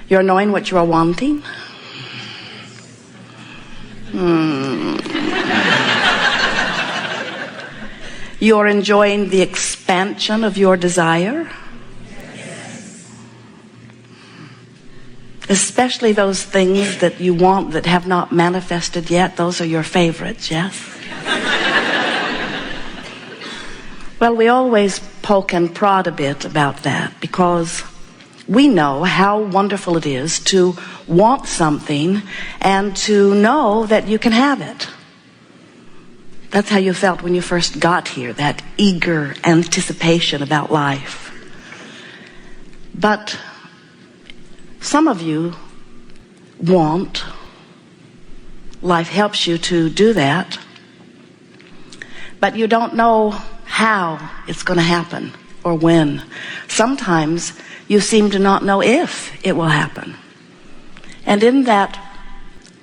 You're knowing what you are wanting. You're enjoying the expansion of your desire. Especially those things that you want that have not manifested yet. Those are your favorites, yes? Well, we always poke and prod a bit about that because we know how wonderful it is to want something and to know that you can have it. That's how you felt when you first got here, that eager anticipation about life. But some of you want, life helps you to do that, but you don't know how it's going to happen or when. Sometimes you seem to not know if it will happen. And in that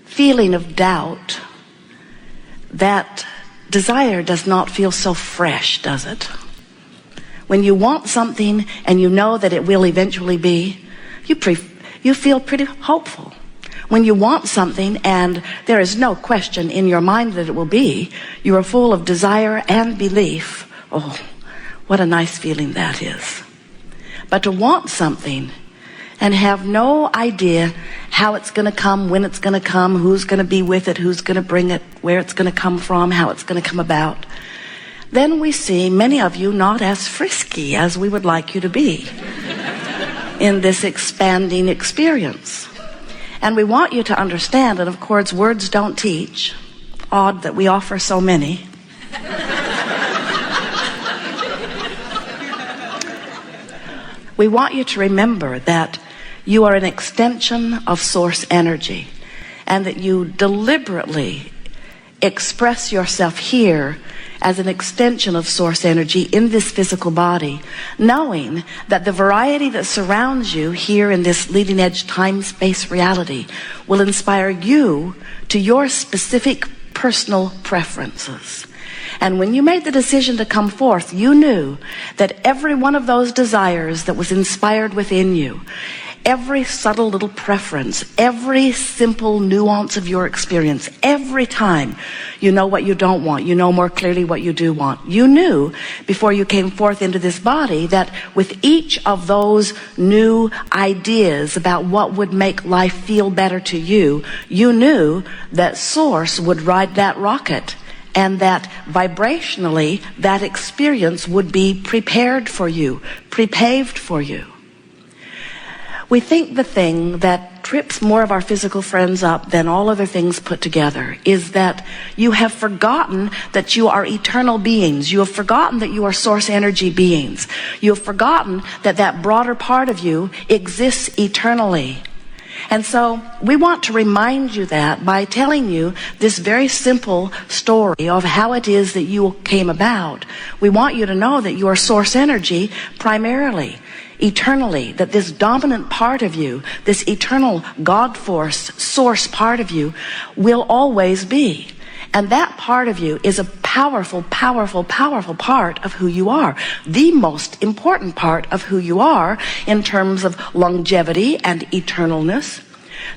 feeling of doubt, that desire does not feel so fresh, does it? When you want something and you know that it will eventually be, you feel pretty hopeful. When you want something and there is no question in your mind that it will be, you are full of desire and belief. Oh, what a nice feeling that is. But to want something and have no idea how it's going to come, when it's going to come, who's going to be with it, who's going to bring it, where it's going to come from, how it's going to come about, then we see many of you not as frisky as we would like you to be in this expanding experience. And we want you to understand that, of course, words don't teach. Odd that we offer so many. We want you to remember that you are an extension of source energy and that you deliberately express yourself here as an extension of source energy in this physical body, knowing that the variety that surrounds you here in this leading edge time-space reality will inspire you to your specific personal preferences. And when you made the decision to come forth, you knew that every one of those desires that was inspired within you, every subtle little preference, every simple nuance of your experience, every time you know what you don't want, you know more clearly what you do want. You knew before you came forth into this body that with each of those new ideas about what would make life feel better to you, you knew that Source would ride that rocket and that vibrationally that experience would be prepared for you, prepaved for you. We think the thing that trips more of our physical friends up than all other things put together is that you have forgotten that you are eternal beings. You have forgotten that you are source energy beings. You have forgotten that that broader part of you exists eternally. And so we want to remind you that by telling you this very simple story of how it is that you came about. We want you to know that you are source energy primarily, eternally, that this dominant part of you, this eternal God force, source part of you will always be. And that part of you is a powerful, powerful, powerful part of who you are. The most important part of who you are in terms of longevity and eternalness.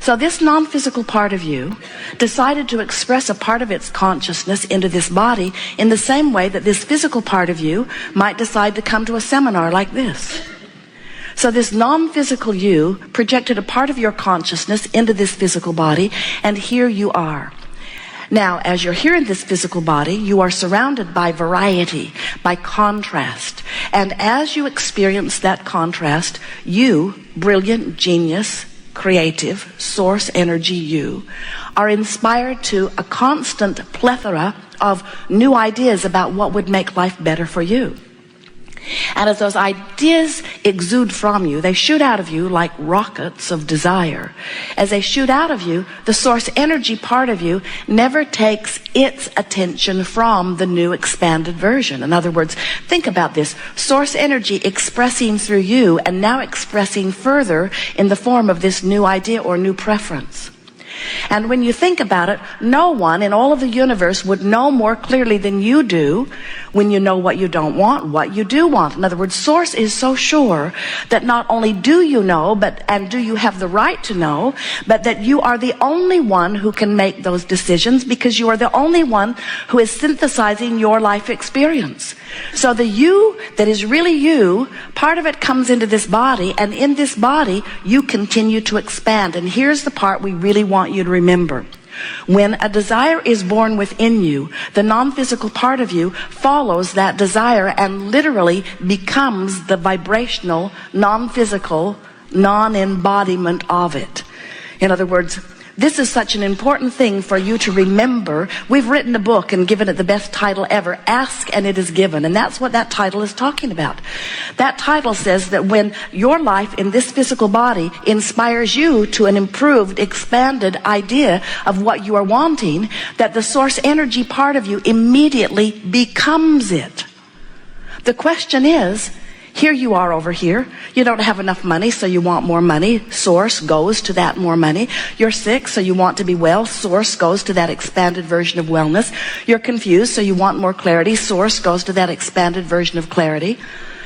So this non-physical part of you decided to express a part of its consciousness into this body in the same way that this physical part of you might decide to come to a seminar like this. So this non-physical you projected a part of your consciousness into this physical body, and here you are. Now, as you're here in this physical body, you are surrounded by variety, by contrast. And as you experience that contrast, you, brilliant, genius, creative, source energy you, are inspired to a constant plethora of new ideas about what would make life better for you. And as those ideas exude from you, they shoot out of you like rockets of desire. As they shoot out of you, the source energy part of you never takes its attention from the new expanded version. In other words, think about this. Source energy expressing through you and now expressing further in the form of this new idea or new preference. And when you think about it, no one in all of the universe would know more clearly than you do when you know what you don't want, what you do want. In other words, Source is so sure that not only do you know, and do you have the right to know, but that you are the only one who can make those decisions, because you are the only one who is synthesizing your life experience. So the you that is really you, part of it comes into this body, and in this body you continue to expand. And here's the part we really want you to remember. When a desire is born within you, the non-physical part of you follows that desire and literally becomes the vibrational, non-physical, non-embodiment of it. In other words, this is such an important thing for you to remember. We've written a book and given it the best title ever, Ask and It Is Given. And that's what that title is talking about. That title says that when your life in this physical body inspires you to an improved, expanded idea of what you are wanting, that the source energy part of you immediately becomes it. The question is, here you are over here. You don't have enough money, so you want more money. Source goes to that more money. You're sick, so you want to be well. Source goes to that expanded version of wellness. You're confused, so you want more clarity. Source goes to that expanded version of clarity.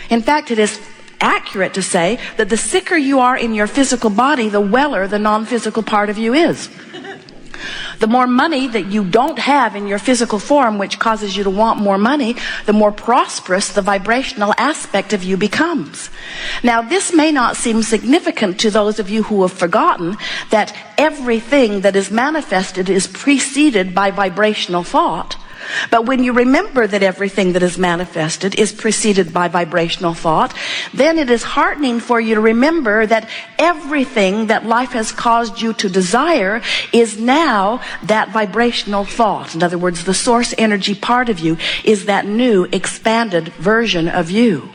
In fact, it is accurate to say that the sicker you are in your physical body, the weller the non-physical part of you is. The more money that you don't have in your physical form, which causes you to want more money, the more prosperous the vibrational aspect of you becomes. Now, this may not seem significant to those of you who have forgotten that everything that is manifested is preceded by vibrational thought. But when you remember that everything that is manifested is preceded by vibrational thought, then it is heartening for you to remember that everything that life has caused you to desire is now that vibrational thought. In other words, the source energy part of you is that new, expanded version of you.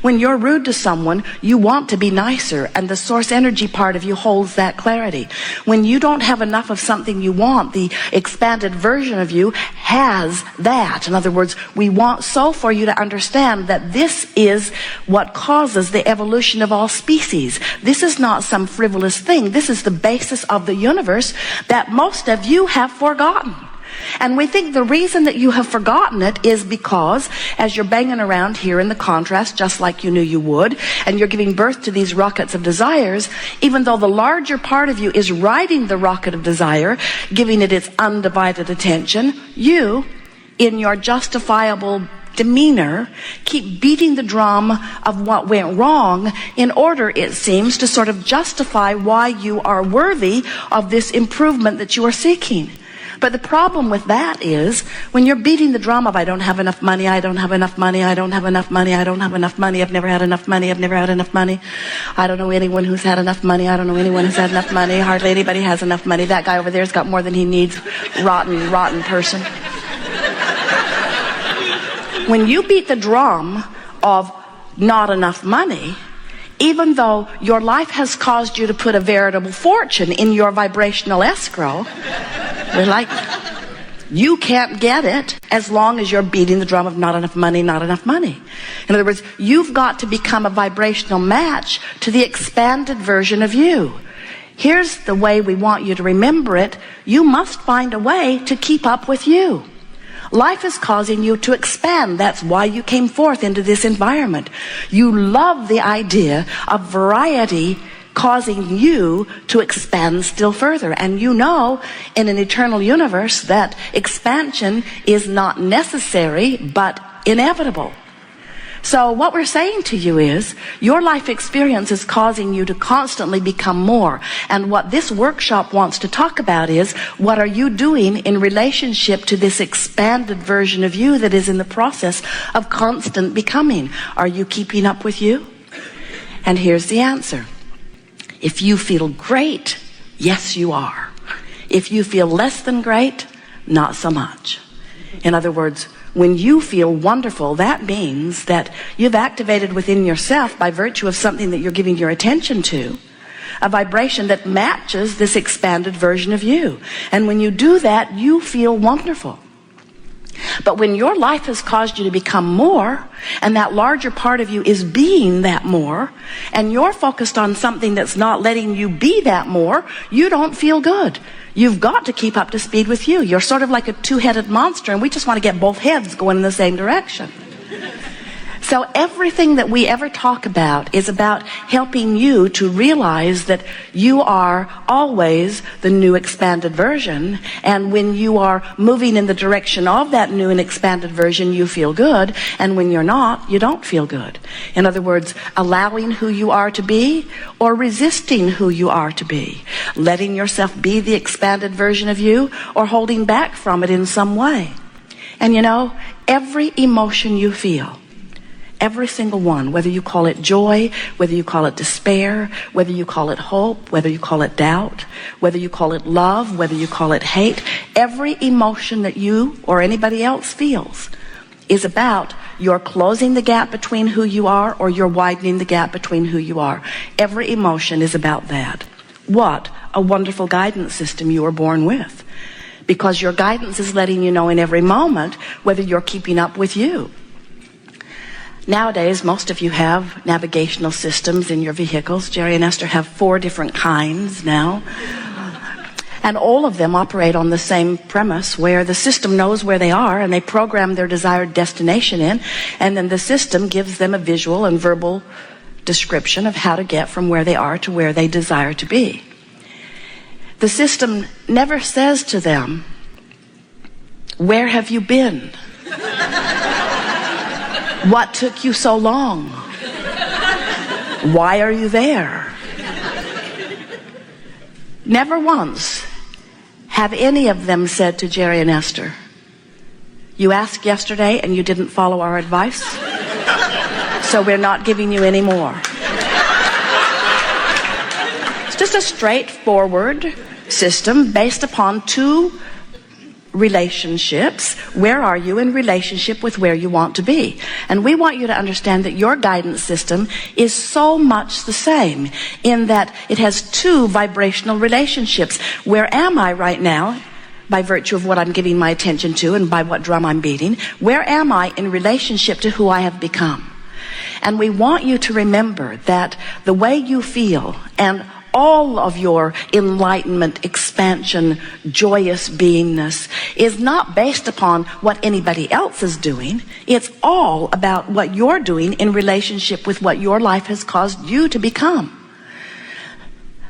When you're rude to someone, you want to be nicer, and the source energy part of you holds that clarity. When you don't have enough of something you want, the expanded version of you has that. In other words, we want so for you to understand that this is what causes the evolution of all species. This is not some frivolous thing. This is the basis of the universe that most of you have forgotten. And we think the reason that you have forgotten it is because as you're banging around here in the contrast, just like you knew you would, and you're giving birth to these rockets of desires, even though the larger part of you is riding the rocket of desire, giving it its undivided attention, you, in your justifiable demeanor, keep beating the drum of what went wrong in order, it seems, to sort of justify why you are worthy of this improvement that you are seeking. But the problem with that is when you're beating the drum of I don't have enough money, I don't have enough money, I don't have enough money, I don't have enough money, I've never had enough money, I've never had enough money, I don't know anyone who's had enough money, I don't know anyone who's had enough money, hardly anybody has enough money, that guy over there's got more than he needs, rotten person. When you beat the drum of not enough money, even though your life has caused you to put a veritable fortune in your vibrational escrow, we're like, you can't get it as long as you're beating the drum of not enough money, not enough money. In other words, you've got to become a vibrational match to the expanded version of you. Here's the way we want you to remember it. You must find a way to keep up with you. Life is causing you to expand. That's why you came forth into this environment. You love the idea of variety causing you to expand still further. And you know, in an eternal universe, that expansion is not necessary, but inevitable. So what we're saying to you is, your life experience is causing you to constantly become more. And what this workshop wants to talk about is, what are you doing in relationship to this expanded version of you that is in the process of constant becoming? Are you keeping up with you? And here's the answer. If you feel great, yes, you are. If you feel less than great, not so much. In other words, when you feel wonderful, that means that you've activated within yourself, by virtue of something that you're giving your attention to, a vibration that matches this expanded version of you. And when you do that, you feel wonderful. But when your life has caused you to become more, and that larger part of you is being that more, and you're focused on something that's not letting you be that more, you don't feel good. You've got to keep up to speed with you. You're sort of like a two-headed monster, and we just want to get both heads going in the same direction. So everything that we ever talk about is about helping you to realize that you are always the new expanded version. And when you are moving in the direction of that new and expanded version, you feel good. And when you're not, you don't feel good. In other words, allowing who you are to be or resisting who you are to be. Letting yourself be the expanded version of you or holding back from it in some way. And you know, every emotion you feel, every single one, whether you call it joy, whether you call it despair, whether you call it hope, whether you call it doubt, whether you call it love, whether you call it hate, every emotion that you or anybody else feels is about your closing the gap between who you are or you're widening the gap between who you are. Every emotion is about that. What a wonderful guidance system you were born with. Because your guidance is letting you know in every moment whether you're keeping up with you. Nowadays, most of you have navigational systems in your vehicles. Jerry and Esther have 4 different kinds now. And all of them operate on the same premise where the system knows where they are and they program their desired destination in, and then the system gives them a visual and verbal description of how to get from where they are to where they desire to be. The system never says to them, "Where have you been? What took you so long? Why are you there?" Never once have any of them said to Jerry and Esther, "You asked yesterday and you didn't follow our advice, so we're not giving you any more." It's just a straightforward system based upon 2 relationships. Where are you in relationship with where you want to be? And we want you to understand that your guidance system is so much the same in that it has 2 vibrational relationships. Where am I right now? By virtue of what I'm giving my attention to and by what drum I'm beating. Where am I in relationship to who I have become? And we want you to remember that the way you feel and all of your enlightenment, expansion, joyous beingness is not based upon what anybody else is doing. It's all about what you're doing in relationship with what your life has caused you to become.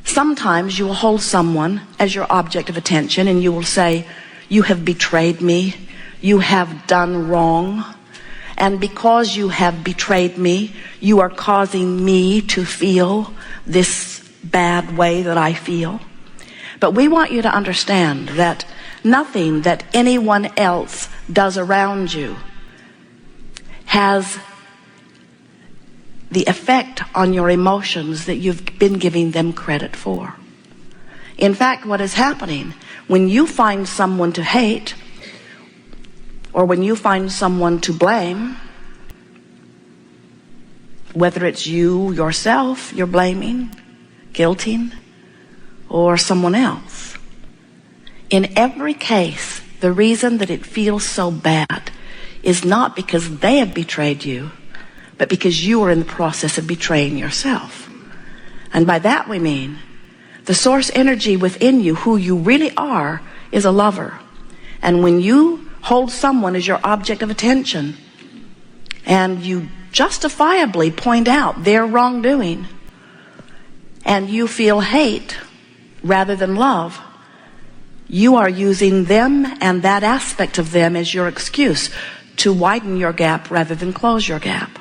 Sometimes you will hold someone as your object of attention and you will say, "You have betrayed me. You have done wrong. And because you have betrayed me, you are causing me to feel this bad way that I feel." But we want you to understand that nothing that anyone else does around you has the effect on your emotions that you've been giving them credit for. In fact, what is happening when you find someone to hate or when you find someone to blame, whether it's you yourself you're blaming, guilting, or someone else. In every case, the reason that it feels so bad is not because they have betrayed you, but because you are in the process of betraying yourself. And by that we mean the source energy within you, who you really are, is a lover. And when you hold someone as your object of attention and you justifiably point out their wrongdoing, and you feel hate rather than love, you are using them and that aspect of them as your excuse to widen your gap rather than close your gap.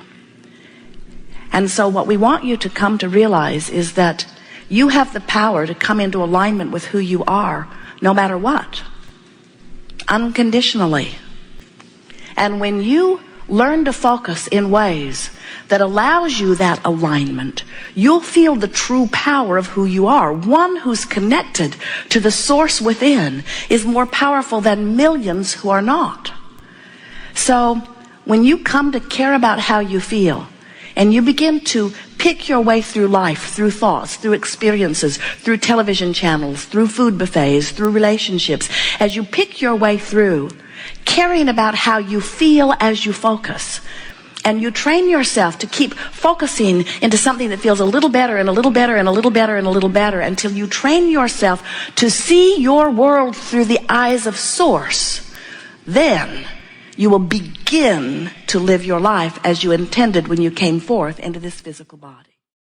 And so what we want you to come to realize is that you have the power to come into alignment with who you are, no matter what, unconditionally. And when you learn to focus in ways that allows you that alignment, you'll feel the true power of who you are. One who's connected to the source within is more powerful than millions who are not. So when you come to care about how you feel, and you begin to pick your way through life, through thoughts, through experiences, through television channels, through food buffets, through relationships, as you pick your way through, caring about how you feel as you focus. And you train yourself to keep focusing into something that feels a little better and a little better and a little better and a little better until you train yourself to see your world through the eyes of Source. Then you will begin to live your life as you intended when you came forth into this physical body.